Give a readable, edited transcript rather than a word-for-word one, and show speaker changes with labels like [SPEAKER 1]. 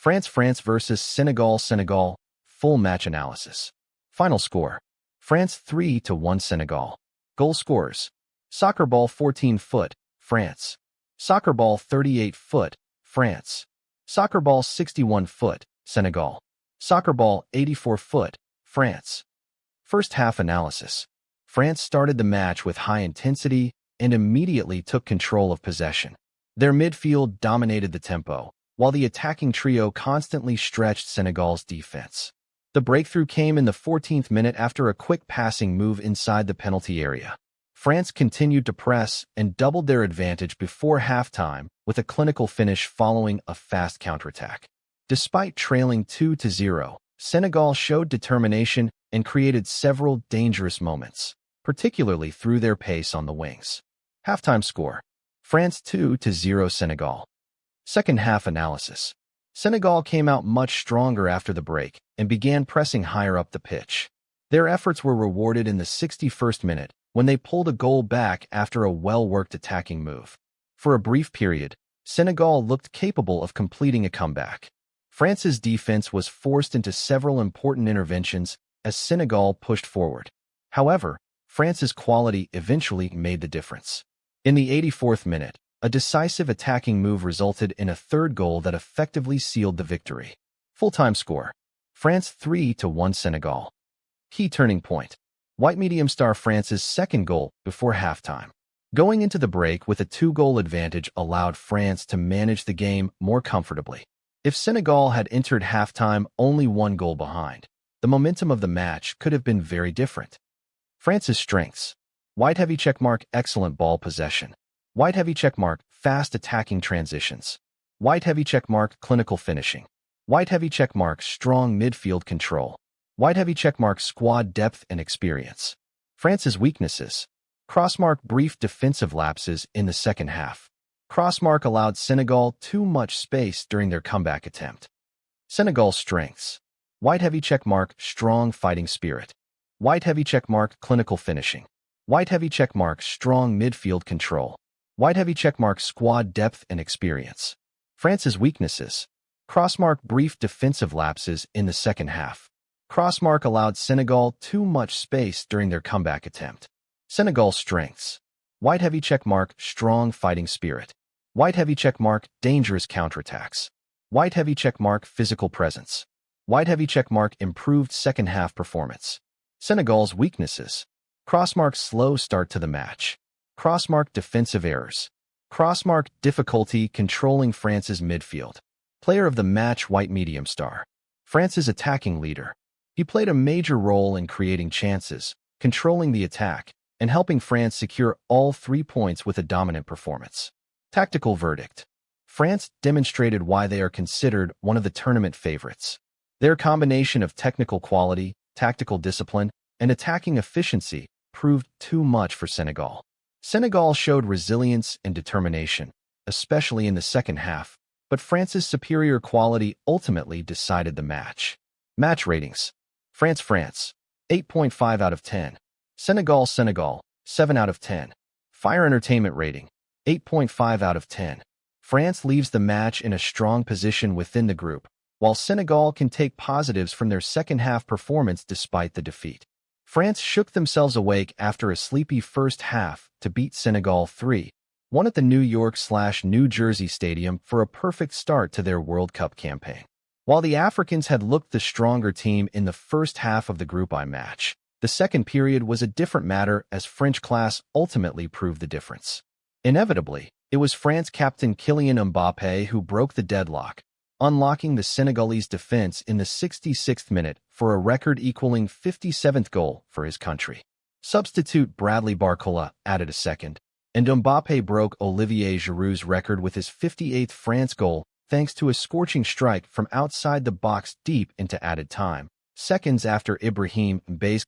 [SPEAKER 1] France versus Senegal, full match analysis. Final score. France 3-1 Senegal. Goal scorers. Soccer ball 14-foot, France. Soccer ball 38-foot, France. Soccer ball 61-foot, Senegal. Soccer ball 84-foot, France. First half analysis. France started the match with high intensity and immediately took control of possession. Their midfield dominated the tempo, while the attacking trio constantly stretched Senegal's defense. The breakthrough came in the 14th minute after a quick passing move inside the penalty area. France continued to press and doubled their advantage before halftime with a clinical finish following a fast counterattack. Despite trailing 2-0, Senegal showed determination and created several dangerous moments, particularly through their pace on the wings. Halftime score. France 2-0 Senegal. Second half analysis. Senegal came out much stronger after the break and began pressing higher up the pitch. Their efforts were rewarded in the 61st minute when they pulled a goal back after a well-worked attacking move. For a brief period, Senegal looked capable of completing a comeback. France's defense was forced into several important interventions as Senegal pushed forward. However, France's quality eventually made the difference. In the 84th minute, a decisive attacking move resulted in a third goal that effectively sealed the victory. Full-time score. France 3-1 Senegal. Key turning point. White medium star France's second goal before halftime. Going into the break with a 2-goal advantage allowed France to manage the game more comfortably. If Senegal had entered halftime only 1 goal behind, the momentum of the match could have been very different. France's strengths. White heavy checkmark excellent ball possession. White heavy checkmark fast attacking transitions. White heavy checkmark clinical finishing. White heavy checkmark strong midfield control. White heavy checkmark squad depth and experience. France's weaknesses. Crossmark brief defensive lapses in the second half. Crossmark allowed Senegal too much space during their comeback attempt. Senegal's strengths. White heavy checkmark strong fighting spirit. White heavy checkmark clinical finishing. White heavy checkmark strong midfield control. White heavy checkmark squad depth and experience. France's weaknesses. Crossmark brief defensive lapses in the second half. Crossmark allowed Senegal too much space during their comeback attempt. Senegal's strengths. White heavy checkmark strong fighting spirit. White heavy checkmark dangerous counterattacks. White heavy checkmark physical presence. White heavy checkmark improved second half performance. Senegal's weaknesses. Crossmark slow start to the match. Crossmark defensive errors. Crossmark difficulty controlling France's midfield. Player of the match white medium star. France's attacking leader. He played a major role in creating chances, controlling the attack, and helping France secure all 3 points with a dominant performance. Tactical verdict. France demonstrated why they are considered one of the tournament favorites. Their combination of technical quality, tactical discipline, and attacking efficiency proved too much for Senegal. Senegal showed resilience and determination, especially in the second half, but France's superior quality ultimately decided the match. Match ratings. France 8.5 out of 10. Senegal 7 out of 10. Fire entertainment rating 8.5 out of 10. France leaves the match in a strong position within the group, while Senegal can take positives from their second half performance despite the defeat. France shook themselves awake after a sleepy first half to beat Senegal 3-1 at the New York/New Jersey Stadium for a perfect start to their World Cup campaign. While the Africans had looked the stronger team in the first half of the Group I match, the second period was a different matter as French class ultimately proved the difference. Inevitably, it was France captain Kylian Mbappé who broke the deadlock, unlocking the Senegalese defense in the 66th minute for a record-equaling 57th goal for his country. Substitute Bradley Barcola added a second, and Mbappé broke Olivier Giroud's record with his 58th France goal thanks to a scorching strike from outside the box deep into added time, seconds after Ibrahim Mbaye's